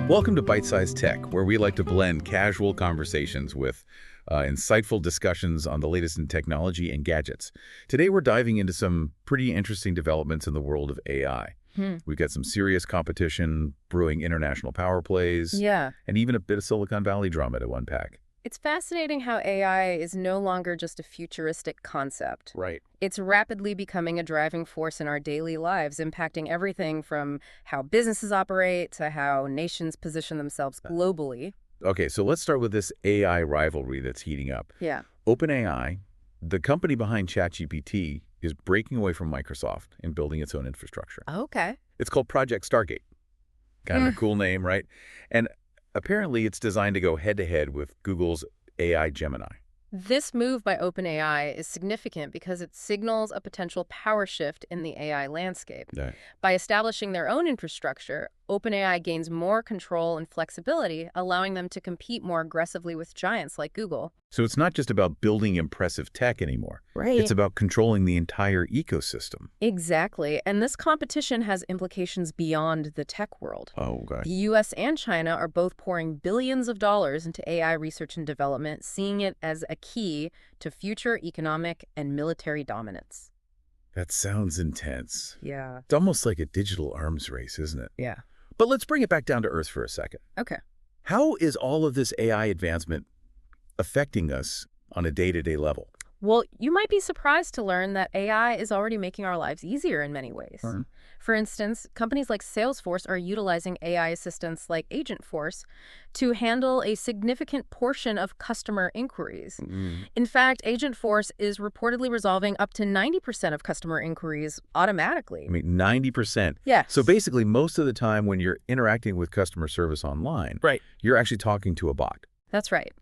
Welcome to Byte-Sized Tech, where we like to blend casual conversations with insightful discussions on the latest in technology and gadgets. Today, we're diving into some pretty interesting developments in the world of AI. We've got some serious competition, brewing international power plays, and even a bit of Silicon Valley drama to unpack. It's fascinating how AI is no longer just a futuristic concept. Right. It's rapidly becoming a driving force in our daily lives, impacting everything from how businesses operate to how nations position themselves globally. Okay, so let's start with this AI rivalry that's heating up. Yeah. OpenAI, the company behind ChatGPT, is breaking away from Microsoft and building its own infrastructure. Okay. It's called Project Stargate. Kind of a cool name, right? And apparently it's designed to go head-to-head with Google's AI Gemini. This move by OpenAI is significant because it signals a potential power shift in the AI landscape. Yeah. By establishing their own infrastructure, OpenAI gains more control and flexibility, allowing them to compete more aggressively with giants like Google. So it's not just about building impressive tech anymore. Right. It's about controlling the entire ecosystem. Exactly. And this competition has implications beyond the tech world. Oh, God. The U.S. and China are both pouring billions of dollars into AI research and development, seeing it as a key to future economic and military dominance. That sounds intense. Yeah. It's almost like a digital arms race, isn't it? Yeah. But let's bring it back down to earth for a second. Okay. How is all of this AI advancement affecting us on a day-to-day level? Well, you might be surprised to learn that AI is already making our lives easier in many ways. For instance, companies like Salesforce are utilizing AI assistants like Agentforce to handle a significant portion of customer inquiries. In fact, Agentforce is reportedly resolving up to 90% of customer inquiries automatically. I mean, 90%. Yes. So basically, most of the time when you're interacting with customer service online, you're actually talking to a bot. That's right.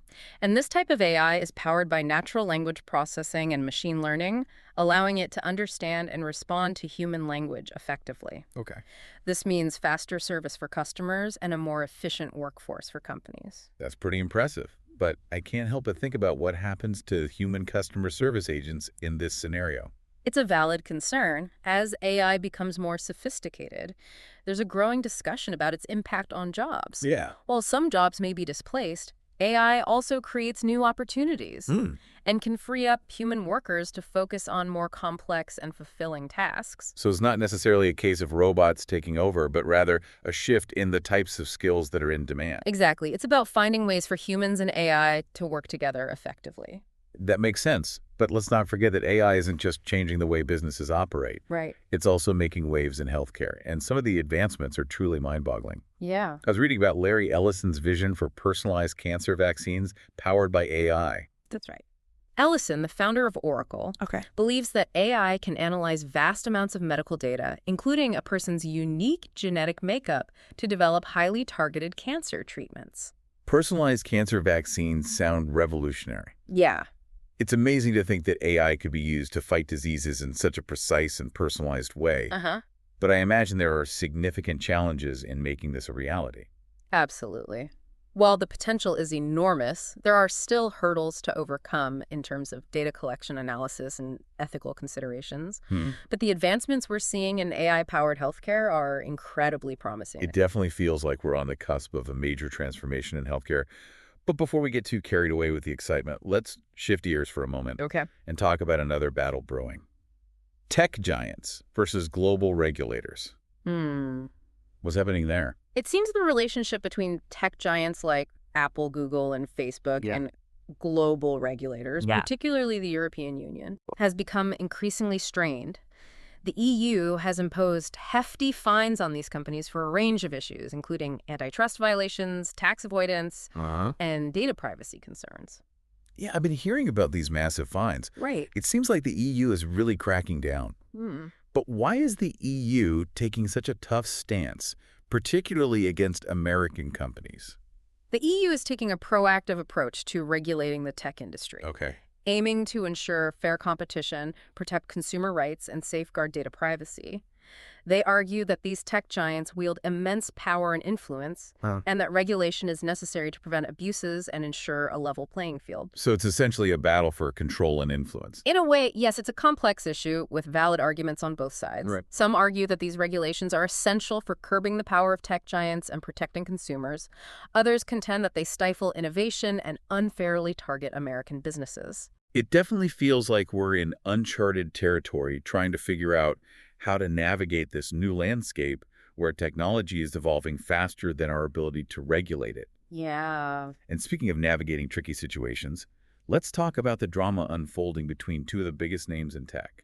And this type of AI is powered by natural language processing and machine learning, allowing it to understand and respond to human language effectively. Okay. This means faster service for customers and a more efficient workforce for companies. That's pretty impressive. But I can't help but think about what happens to human customer service agents in this scenario. It's a valid concern. As AI becomes more sophisticated, there's a growing discussion about its impact on jobs. Yeah. While some jobs may be displaced, AI also creates new opportunities and can free up human workers to focus on more complex and fulfilling tasks. So it's not necessarily a case of robots taking over, but rather a shift in the types of skills that are in demand. Exactly. It's about finding ways for humans and AI to work together effectively. That makes sense. But let's not forget that AI isn't just changing the way businesses operate. Right. It's also making waves in healthcare. And some of the advancements are truly mind-boggling. Yeah. I was reading about Larry Ellison's vision for personalized cancer vaccines powered by AI. That's right. Ellison, the founder of Oracle, believes that AI can analyze vast amounts of medical data, including a person's unique genetic makeup, to develop highly targeted cancer treatments. Personalized cancer vaccines sound revolutionary. Yeah. It's amazing to think that AI could be used to fight diseases in such a precise and personalized way. But I imagine there are significant challenges in making this a reality. Absolutely. While the potential is enormous, there are still hurdles to overcome in terms of data collection analysis and ethical considerations. But the advancements we're seeing in AI-powered healthcare are incredibly promising. It definitely feels like we're on the cusp of a major transformation in healthcare. But before we get too carried away with the excitement, let's shift gears for a moment and talk about another battle brewing. Tech giants versus global regulators. What's happening there? It seems the relationship between tech giants like Apple, Google, and Facebook and global regulators, particularly the European Union, has become increasingly strained. The EU has imposed hefty fines on these companies for a range of issues, including antitrust violations, tax avoidance, and data privacy concerns. Yeah, I've been hearing about these massive fines. Right. It seems like the EU is really cracking down. But why is the EU taking such a tough stance, particularly against American companies? The EU is taking a proactive approach to regulating the tech industry. Aiming to ensure fair competition, protect consumer rights, and safeguard data privacy. They argue that these tech giants wield immense power and influence, and that regulation is necessary to prevent abuses and ensure a level playing field. So it's essentially a battle for control and influence. In a way, yes, it's a complex issue with valid arguments on both sides. Right. Some argue that these regulations are essential for curbing the power of tech giants and protecting consumers. Others contend that they stifle innovation and unfairly target American businesses. It definitely feels like we're in uncharted territory trying to figure out how to navigate this new landscape where technology is evolving faster than our ability to regulate it. Yeah. And speaking of navigating tricky situations, let's talk about the drama unfolding between two of the biggest names in tech,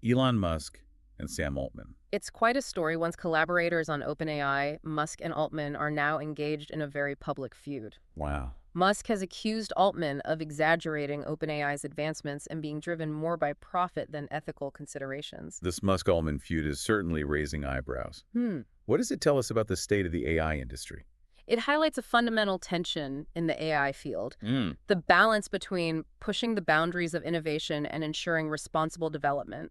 Elon Musk and Sam Altman. It's quite a story. Once collaborators on OpenAI, Musk and Altman are now engaged in a very public feud. Wow. Musk has accused Altman of exaggerating OpenAI's advancements and being driven more by profit than ethical considerations. This Musk-Altman feud is certainly raising eyebrows. What does it tell us about the state of the AI industry? It highlights a fundamental tension in the AI field, the balance between pushing the boundaries of innovation and ensuring responsible development.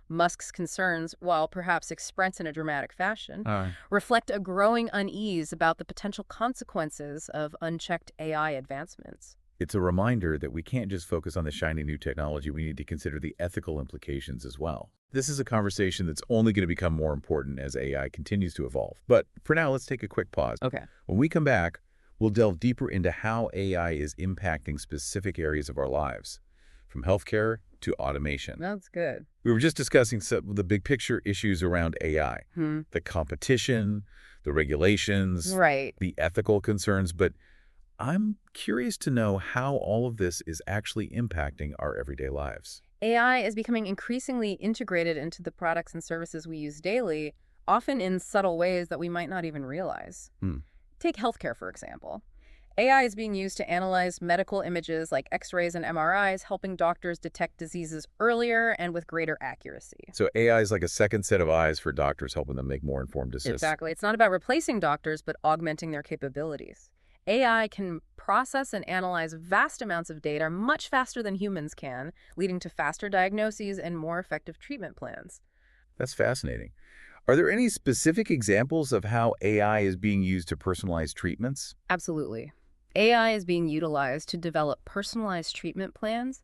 Musk's concerns, while perhaps expressed in a dramatic fashion, reflect a growing unease about the potential consequences of unchecked AI advancements. It's a reminder that we can't just focus on the shiny new technology. We need to consider the ethical implications as well. This is a conversation that's only going to become more important as AI continues to evolve. But for now, let's take a quick pause. Okay. When we come back, we'll delve deeper into how AI is impacting specific areas of our lives, from healthcare to automation. That's good. We were just discussing some of the big picture issues around AI, the competition, the regulations, the ethical concerns, but I'm curious to know how all of this is actually impacting our everyday lives. AI is becoming increasingly integrated into the products and services we use daily, often in subtle ways that we might not even realize. Take healthcare, for example. AI is being used to analyze medical images like X-rays and MRIs, helping doctors detect diseases earlier and with greater accuracy. So AI is like a second set of eyes for doctors, helping them make more informed decisions. Exactly. It's not about replacing doctors, but augmenting their capabilities. AI can process and analyze vast amounts of data much faster than humans can, leading to faster diagnoses and more effective treatment plans. That's fascinating. Are there any specific examples of how AI is being used to personalize treatments? Absolutely. AI is being utilized to develop personalized treatment plans,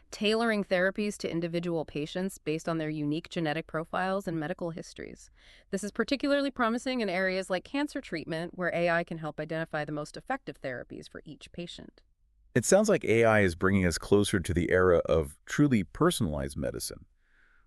tailoring therapies to individual patients based on their unique genetic profiles and medical histories. This is particularly promising in areas like cancer treatment, where AI can help identify the most effective therapies for each patient. It sounds like AI is bringing us closer to the era of truly personalized medicine.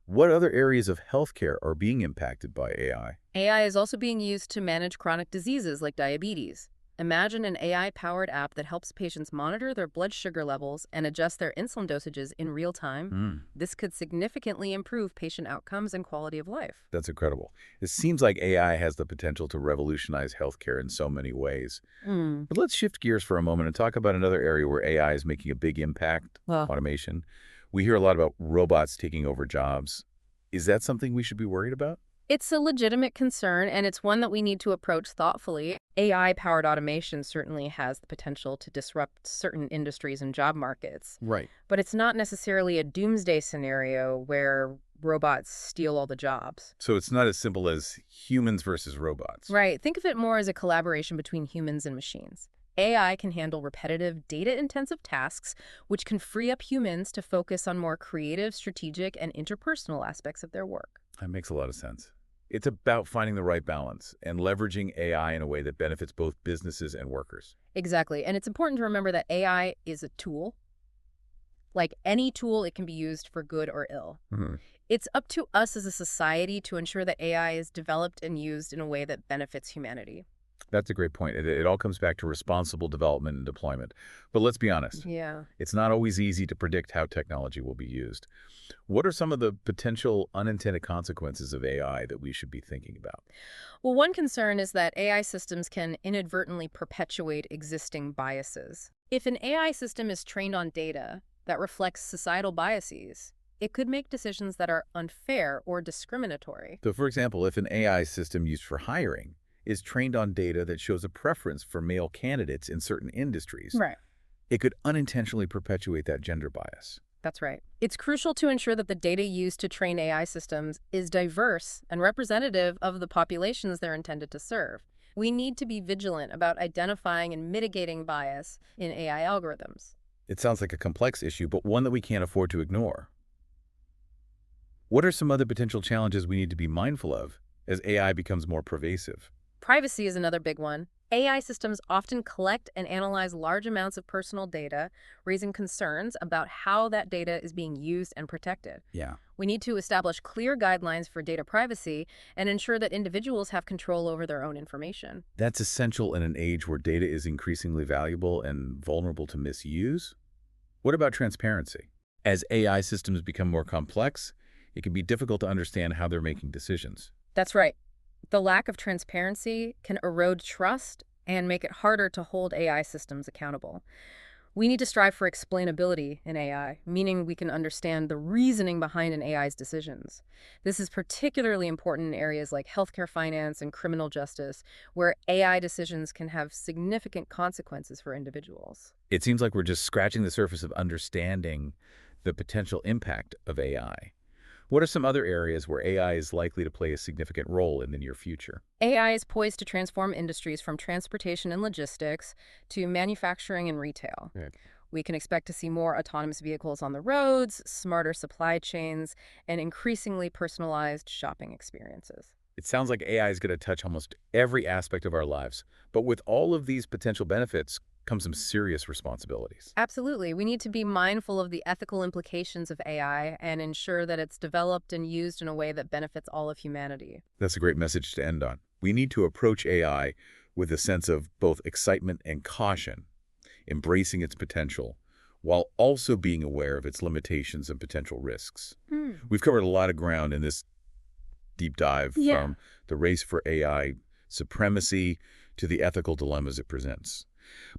What other areas of healthcare are being impacted by AI? AI is also being used to manage chronic diseases like diabetes. Imagine an AI-powered app that helps patients monitor their blood sugar levels and adjust their insulin dosages in real time. This could significantly improve patient outcomes and quality of life. That's incredible. It seems like AI has the potential to revolutionize healthcare in so many ways. But let's shift gears for a moment and talk about another area where AI is making a big impact, automation. We hear a lot about robots taking over jobs. Is that something we should be worried about? It's a legitimate concern, and it's one that we need to approach thoughtfully. AI-powered automation certainly has the potential to disrupt certain industries and job markets. Right. But it's not necessarily a doomsday scenario where robots steal all the jobs. So it's not as simple as humans versus robots. Right. Think of it more as a collaboration between humans and machines. AI can handle repetitive, data-intensive tasks, which can free up humans to focus on more creative, strategic, and interpersonal aspects of their work. That makes a lot of sense. It's about finding the right balance and leveraging AI in a way that benefits both businesses and workers. Exactly. And it's important to remember that AI is a tool. Like any tool, it can be used for good or ill. It's up to us as a society to ensure that AI is developed and used in a way that benefits humanity. That's a great point. It all comes back to responsible development and deployment. But let's be honest. Yeah. It's not always easy to predict how technology will be used. What are some of the potential unintended consequences of AI that we should be thinking about? Well, one concern is that AI systems can inadvertently perpetuate existing biases. If an AI system is trained on data that reflects societal biases, it could make decisions that are unfair or discriminatory. So, for example, if an AI system used for hiring is trained on data that shows a preference for male candidates in certain industries, Right. it could unintentionally perpetuate that gender bias. That's right. It's crucial to ensure that the data used to train AI systems is diverse and representative of the populations they're intended to serve. We need to be vigilant about identifying and mitigating bias in AI algorithms. It sounds like a complex issue, but one that we can't afford to ignore. What are some other potential challenges we need to be mindful of as AI becomes more pervasive? Privacy is another big one. AI systems often collect and analyze large amounts of personal data, raising concerns about how that data is being used and protected. Yeah. We need to establish clear guidelines for data privacy and ensure that individuals have control over their own information. That's essential in an age where data is increasingly valuable and vulnerable to misuse. What about transparency? As AI systems become more complex, it can be difficult to understand how they're making decisions. That's right. The lack of transparency can erode trust and make it harder to hold AI systems accountable. We need to strive for explainability in AI, meaning we can understand the reasoning behind an AI's decisions. This is particularly important in areas like healthcare finance and criminal justice, where AI decisions can have significant consequences for individuals. It seems like we're just scratching the surface of understanding the potential impact of AI. What are some other areas where AI is likely to play a significant role in the near future? AI is poised to transform industries from transportation and logistics to manufacturing and retail. Right. We can expect to see more autonomous vehicles on the roads, smarter supply chains, and increasingly personalized shopping experiences. It sounds like AI is going to touch almost every aspect of our lives, but with all of these potential benefits comes some serious responsibilities. Absolutely. We need to be mindful of the ethical implications of AI and ensure that it's developed and used in a way that benefits all of humanity. That's a great message to end on. We need to approach AI with a sense of both excitement and caution, embracing its potential, while also being aware of its limitations and potential risks. We've covered a lot of ground in this deep dive, from the race for AI supremacy to the ethical dilemmas it presents.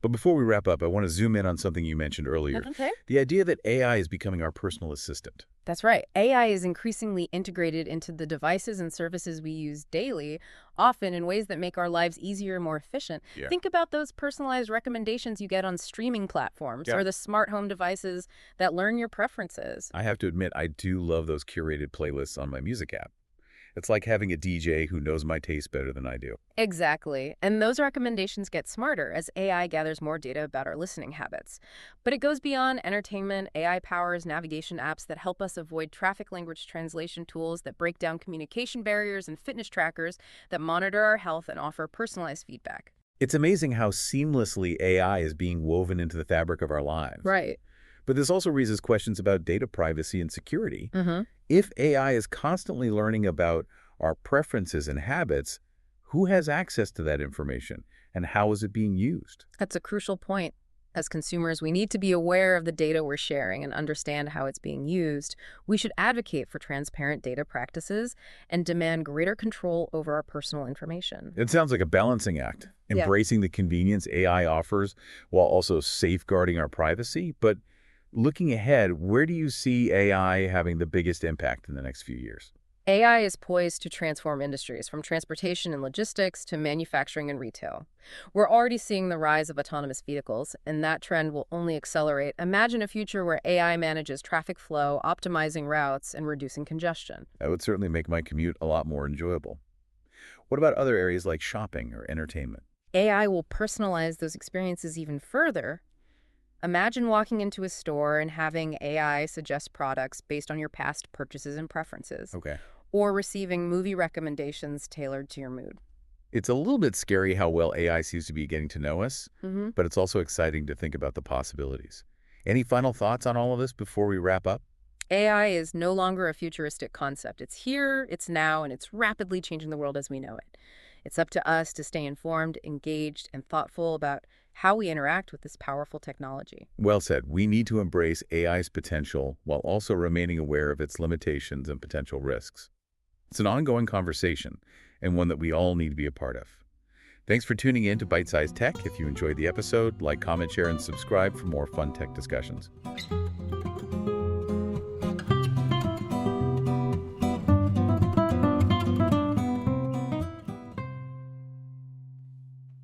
But before we wrap up, I want to zoom in on something you mentioned earlier. Okay. The idea that AI is becoming our personal assistant. That's right. AI is increasingly integrated into the devices and services we use daily, often in ways that make our lives easier and more efficient. Yeah. Think about those personalized recommendations you get on streaming platforms or the smart home devices that learn your preferences. I have to admit, I do love those curated playlists on my music app. It's like having a DJ who knows my taste better than I do. Exactly. And those recommendations get smarter as AI gathers more data about our listening habits. But it goes beyond entertainment. AI powers navigation apps that help us avoid traffic language translation tools that break down communication barriers and fitness trackers that monitor our health and offer personalized feedback. It's amazing how seamlessly AI is being woven into the fabric of our lives. Right. But this also raises questions about data privacy and security. If AI is constantly learning about our preferences and habits, who has access to that information and how is it being used? That's a crucial point. As consumers, we need to be aware of the data we're sharing and understand how it's being used. We should advocate for transparent data practices and demand greater control over our personal information. It sounds like a balancing act, embracing the convenience AI offers while also safeguarding our privacy. But looking ahead, where do you see AI having the biggest impact in the next few years? AI is poised to transform industries from transportation and logistics to manufacturing and retail. We're already seeing the rise of autonomous vehicles, and that trend will only accelerate. Imagine a future where AI manages traffic flow, optimizing routes, and reducing congestion. That would certainly make my commute a lot more enjoyable. What about other areas like shopping or entertainment? AI will personalize those experiences even further. Imagine walking into a store and having AI suggest products based on your past purchases and preferences. Okay. Or receiving movie recommendations tailored to your mood. It's a little bit scary how well AI seems to be getting to know us, but it's also exciting to think about the possibilities. Any final thoughts on all of this before we wrap up? AI is no longer a futuristic concept. It's here, it's now, and it's rapidly changing the world as we know it. It's up to us to stay informed, engaged, and thoughtful about how we interact with this powerful technology. Well said. We need to embrace AI's potential while also remaining aware of its limitations and potential risks. It's an ongoing conversation and one that we all need to be a part of. Thanks for tuning in to Byte-Sized Tech. If you enjoyed the episode, like, comment, share, and subscribe for more fun tech discussions.